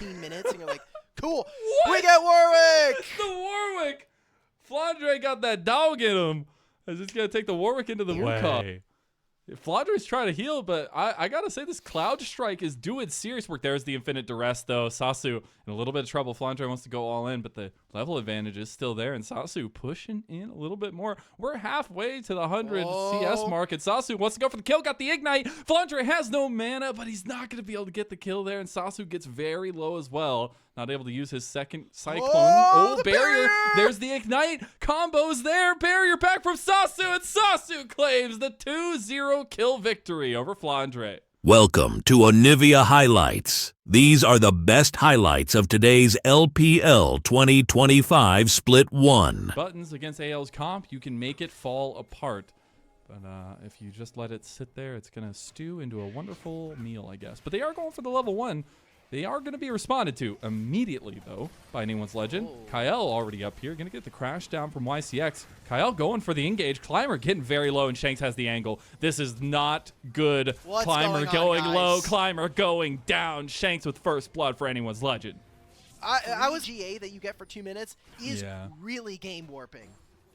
15 minutes, and you're like, cool, What? we get Warwick! It's the Warwick! Flandre got that dog in him. Is this going to take the Warwick into the Wukong? Flandre's trying to heal, but I got to say this Cloud Strike is doing serious work. There's the Infinite Duress, though. Sasu in a little bit of trouble. Flandre wants to go all in, but the level advantage is still there, and Sasu pushing in a little bit more. We're halfway to the 100 CS mark, and Sasu wants to go for the kill. Got the Ignite. Flandre has no mana, but he's not going to be able to get the kill there, and Sasu gets very low as well. Not able to use his second Cyclone. The barrier. There's the Ignite. Combos there. Barrier back from Sasu, and Sasu claims the 2-0 kill victory over Flandre. Welcome to Onivia Highlights. These are the best highlights of today's LPL 2025 Split 1. Buttons against AL's comp, you can make it fall apart. But if you just let it sit there, it's going to stew into a wonderful meal, I guess. But they are going for the level 1. They are going to be responded to immediately, though, by Anyone's Legend. Kyle already up here. Going to get the crash down from YCX. Kyle going for the engage. Climber getting very low, and Shanks has the angle. This is not good. What's Climber going on, low. guys? Climber going down. Shanks with first blood for Anyone's Legend. I was GA that you get for 2 minutes is Yeah. really game warping.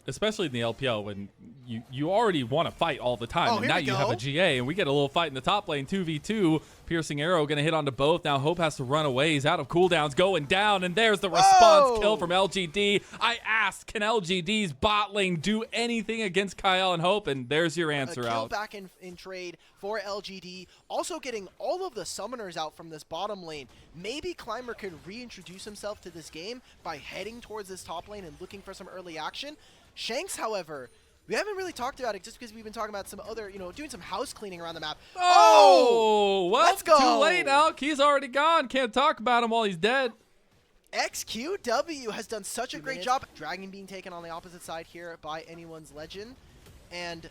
Especially in the LPL when you already want to fight all the time. Oh, and here now we you have go. a GA, and we get a little fight in the top lane, 2v2. Piercing Arrow going to hit onto both. Now Hope has to run away. He's out of cooldowns, going down, and there's the response kill from LGD. I asked, can LGD's bot lane do anything against Kyle and Hope? And there's your answer Kill out. back in trade for LGD. Also getting all of the summoners out from this bottom lane. Maybe Climber could reintroduce himself to this game by heading towards this top lane and looking for some early action. Shanks, however, we haven't really talked about it just because we've been talking about some other, doing some house cleaning around the map. Oh, what? Let's go. Too late now. Key's already gone. Can't talk about him while he's dead. XQW has done such a great job. Dragon being taken on the opposite side here by Anyone's Legend. And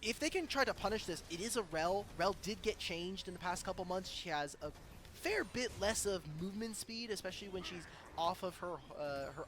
if they can try to punish this, it is a Rel. Rel did get changed in the past couple months. She has a fair bit less of movement speed, especially when she's off of her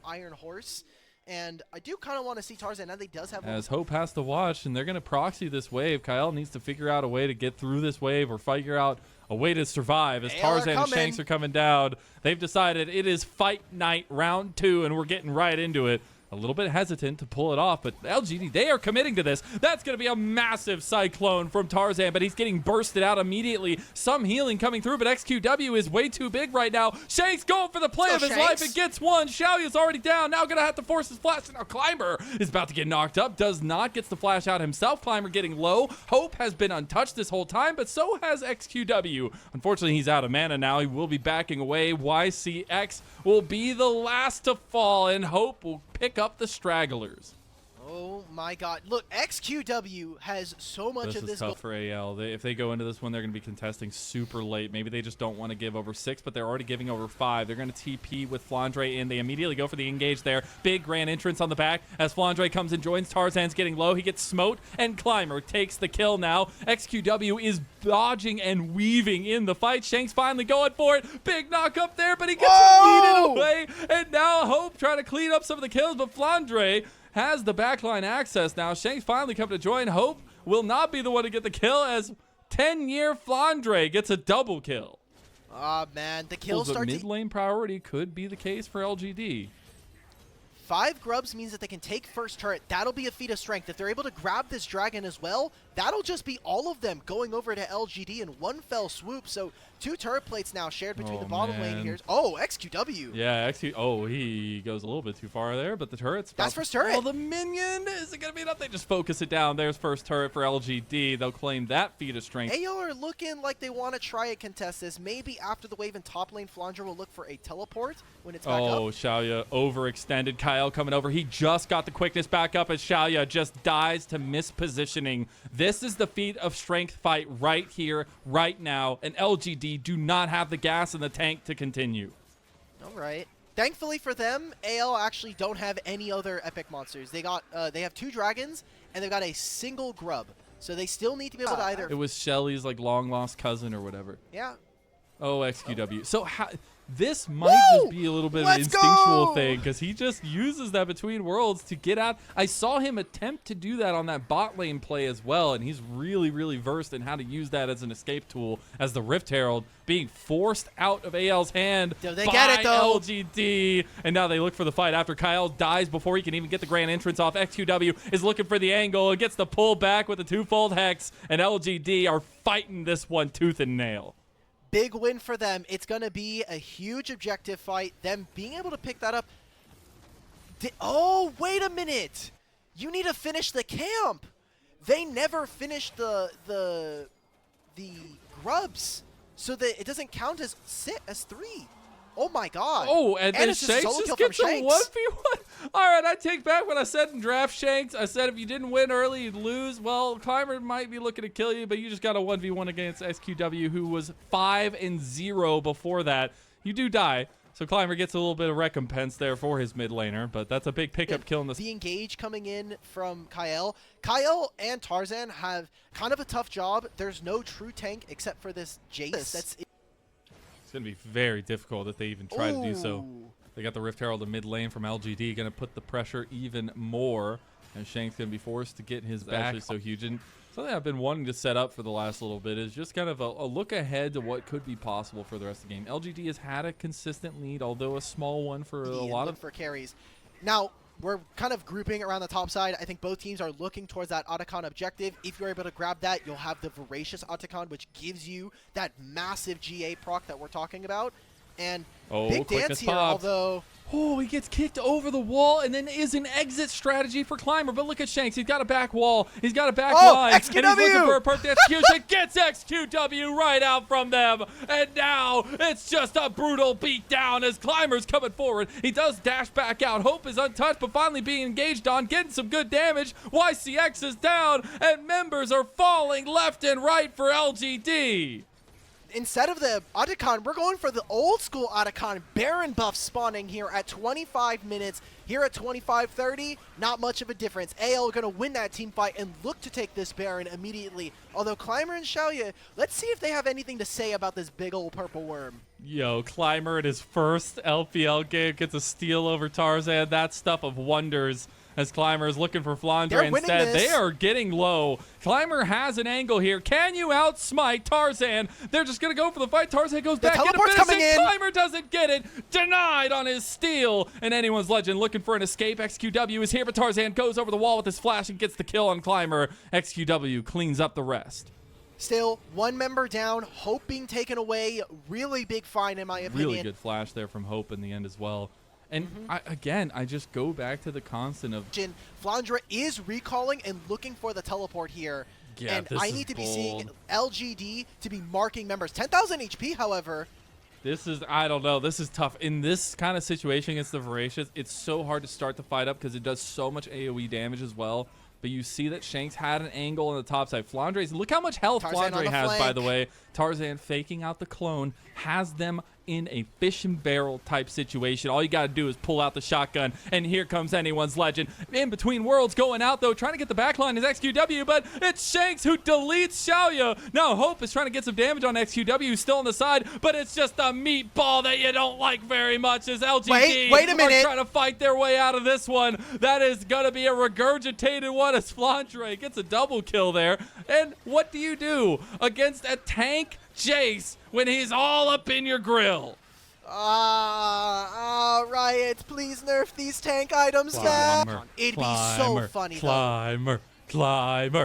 Iron Horse. And I do kind of want to see Tarzan. Now they does have As Hope has to watch, and they're going to proxy this wave. Kyle needs to figure out a way to get through this wave or figure out a way to survive as Tarzan and Shanks are coming down. They've decided it is fight night round 2, and we're getting right into it. A little bit hesitant to pull it off, but LGD, they are committing to this. That's going to be a massive cyclone from Tarzan, but he's getting bursted out immediately. Some healing coming through, but XQW is way too big right now. Shanks going for the play of his life and gets one. Xiaoya's already down. Now going to have to force his flash. Now Climber is about to get knocked up. Does not. Gets the flash out himself. Climber getting low. Hope has been untouched this whole time, but so has XQW. Unfortunately, he's out of mana now. He will be backing away. YCX will be the last to fall, and Hope will pick up the stragglers. Oh my god. Look, XQW has so much of this. This is tough for AL. If they go into this one, they're going to be contesting super late. Maybe they just don't want to give over 6, but they're already giving over 5. They're going to TP with Flandre in. They immediately go for the engage there. Big grand entrance on the back as Flandre comes and joins. Tarzan's getting low. He gets smote, and Climber takes the kill now. XQW is dodging and weaving in the fight. Shanks finally going for it. Big knock up there, but he gets yeeted away. And now Hope trying to clean up some of the kills, but Flandre has the backline access now. Shanks finally come to join. Hope will not be the one to get the kill as 10-year Flandre gets a double kill. Ah, man. The kill starts. Mid lane priority could be the case for LGD. 5 grubs means that they can take first turret. That'll be a feat of strength. If they're able to grab this dragon as well, that'll just be all of them going over to LGD in one fell swoop. So 2 turret plates now shared between the bottom lane here. Oh, XQW. Yeah, Oh, he goes a little bit too far there, but the turret's That's first turret. Oh, the minion. Is it going to be enough? They just focus it down. There's first turret for LGD. They'll claim that feat of strength. AL are looking like they want to try and contest this. Maybe after the wave in top lane, Flandre will look for a teleport when it's back up. Oh, Xiaoya overextended. Kyle coming over. He just got the quickness back up as Xiaoya just dies to mispositioning. This is the feat of strength fight right here, right now, and LGD do not have the gas in the tank to continue. All right. Thankfully for them, AL actually don't have any other epic monsters. They have 2 dragons, and they've got a single grub. So they still need to be able to either... It was Shelly's like long-lost cousin or whatever. Yeah. Oh, XQW. So This might just be a little bit of an instinctual thing because he just uses that between worlds to get out. I saw him attempt to do that on that bot lane play as well, and he's really, really versed in how to use that as an escape tool as the Rift Herald being forced out of AL's hand by LGD. And now they look for the fight after Kyle dies before he can even get the grand entrance off. XQW is looking for the angle and gets the pull back with the twofold hex, and LGD are fighting this one tooth and nail. Big win for them. It's going to be a huge objective fight. Them being able to pick that up. Oh, wait a minute. You need to finish the camp. They never finished the grubs, so that it doesn't count as 3. Oh my god. Oh, and then Shanks just gets a 1v1. All right, I take back what I said in draft Shanks. I said if you didn't win early, you'd lose. Well, Climber might be looking to kill you, but you just got a 1v1 against XQW, who was 5-0 before that. You do die. So Climber gets a little bit of recompense there for his mid laner, but that's a big pickup kill in this. The engage coming in from Kyle. Kyle and Tarzan have kind of a tough job. There's no true tank except for this Jace. That's it. It's going to be very difficult if they even try to do so. They got the Rift Herald in mid lane from LGD, going to put the pressure even more. And Shank's going to be forced to get his back. Actually so huge. And something I've been wanting to set up for the last little bit is just kind of a look ahead to what could be possible for the rest of the game. LGD has had a consistent lead, although a small one for a lot of carries. Now, we're kind of grouping around the top side. I think both teams are looking towards that Otacon objective. If you're able to grab that, you'll have the Voracious Otacon, which gives you that massive GA proc that we're talking about. And big dance here, although... Oh, he gets kicked over the wall, and then is an exit strategy for Climber. But look at Shanks. He's got a back wall. He's got a back line. XQW! And he's looking for a perfect execution. Gets XQW right out from them. And now it's just a brutal beatdown as Climber's coming forward. He does dash back out. Hope is untouched, but finally being engaged on, getting some good damage. YCX is down, and members are falling left and right for LGD. Instead of the Otacon, we're going for the old school Otacon. Baron buff spawning here at 25 minutes. Here at 25:30, not much of a difference. AL going to win that team fight and look to take this Baron immediately. Although Climber and Xiaoya, let's see if they have anything to say about this big old purple worm. Yo, Climber in his first LPL game gets a steal over Tarzan. That stuff of wonders. As Climber is looking for Flandre instead. They are getting low. Climber has an angle here. Can you outsmite Tarzan? They're just going to go for the fight. Tarzan goes back into finishing. Climber doesn't get it. Denied on his steal. And anyone's legend looking for an escape. XQW is here, but Tarzan goes over the wall with his flash and gets the kill on Climber. XQW cleans up the rest. Still, one member down. Hope being taken away. Really big find in my opinion. Really good flash there from Hope in the end as well. And I just go back to the constant of... Flandre is recalling and looking for the teleport here. Yeah, and I need to be seeing LGD to be marking members. 10,000 HP, however. This is, I don't know, this is tough. In this kind of situation against the Voracious, it's so hard to start the fight up because it does so much AoE damage as well. But you see that Shanks had an angle on the top side. Flandre's, look how much health Flandre has, by the way. Tarzan faking out the clone, has them in a fish and barrel type situation. All you got to do is pull out the shotgun, and here comes anyone's legend. In between worlds going out, though, trying to get the backline is XQW, but it's Shanks who deletes Xiaoya. Now Hope is trying to get some damage on XQW, who's still on the side, but it's just a meatball that you don't like very much as LGD wait a minute. are trying to fight their way out of this one. That is going to be a regurgitated one as Flandre gets a double kill there. And what do you do against a tank Jace when he's all up in your grill? Riot, please nerf these tank items now. It'd be so funny, Climber. I believe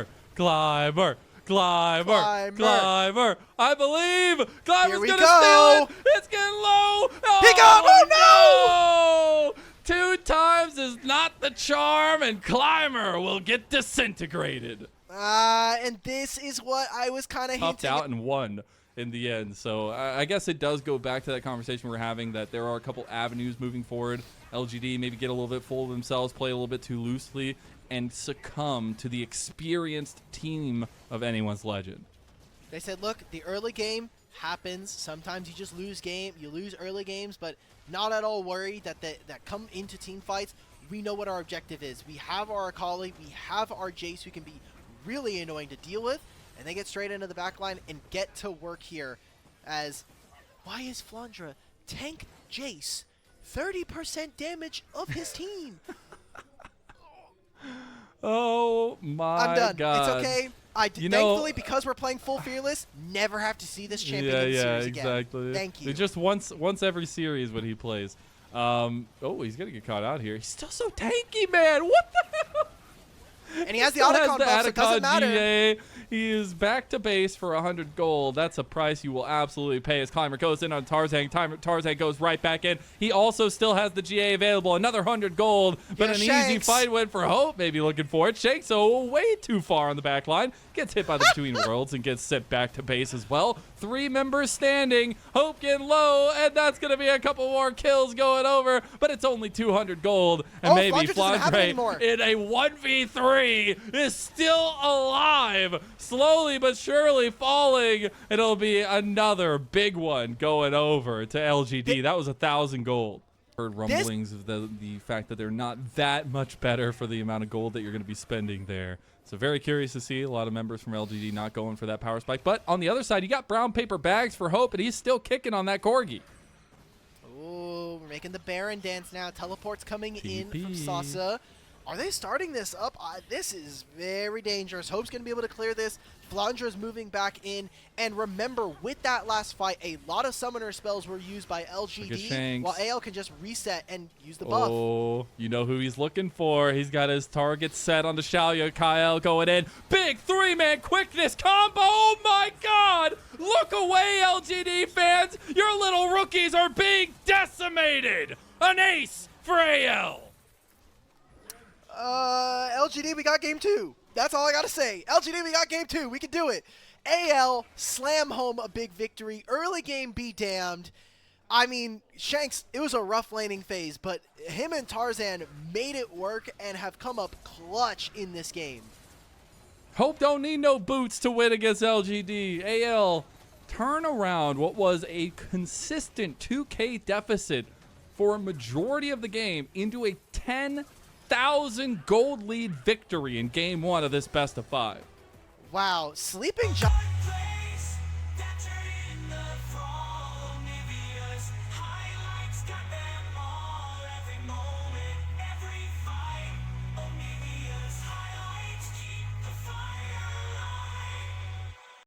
Climber's gonna steal it. It's getting low. Pick up! Oh no! 2 times is not the charm, and Climber will get disintegrated. And this is what I was kind of hinting out and won in the end. So I guess it does go back to that conversation we're having, that there are a couple avenues moving forward. LGD maybe get a little bit full of themselves, play a little bit too loosely, and succumb to the experienced team of anyone's legend. They said, look, the early game happens. Sometimes you just lose early games, but not at all worried that come into team fights. We know what our objective is. We have our Akali, we have our Jace who can be really annoying to deal with, and they get straight into the backline and get to work here. As why is Flandre tank Jace 30% damage of his team. Oh my I'm done. God. It's okay. Thankfully, because we're playing full fearless, never have to see this champion in the series again. Exactly. Thank you. Just once every series when he plays. Oh, he's gonna get caught out here. He's still so tanky, man. What the hell? And he has the Otacon buff, so it doesn't matter. GA. He is back to base for 100 gold. That's a price you will absolutely pay. As Climber goes in on Tarzan. Tarzan goes right back in. He also still has the GA available. Another 100 gold, but an easy fight win for Hope. Maybe looking for it. Shanks, so way too far on the back line. Gets hit by the Between Worlds and gets sent back to base as well. 3 members standing. Hope getting low, and that's going to be a couple more kills going over, but it's only 200 gold. And maybe Flandre in a 1v3 is still alive. Slowly but surely falling. It'll be another big one going over to LGD. That was 1,000 gold. Heard rumblings of the fact that they're not that much better for the amount of gold that you're going to be spending there. So very curious to see a lot of members from LGD not going for that power spike. But on the other side, you got brown paper bags for Hope, and he's still kicking on that Corgi. Oh, we're making the Baron dance now. Teleports coming in from Sasa. Are they starting this up? This is very dangerous. Hope's going to be able to clear this. Flandra's moving back in. And remember, with that last fight, a lot of summoner spells were used by LGD, while AL can just reset and use the buff. Oh, you know who he's looking for. He's got his target set on the Shalya. Kyle going in. Big 3-man quickness combo. Oh, my God. Look away, LGD fans. Your little rookies are being decimated. An ace for AL. LGD, we got game 2. That's all I gotta say. LGD, we got game 2. We can do it. AL slam home a big victory. Early game be damned. I mean, Shanks, it was a rough laning phase, but him and Tarzan made it work and have come up clutch in this game. Hope don't need no boots to win against LGD. AL turn around what was a consistent 2K deficit for a majority of the game into a 10,000 gold lead victory in game 1 of this best of 5. Wow, Sleeping Giant.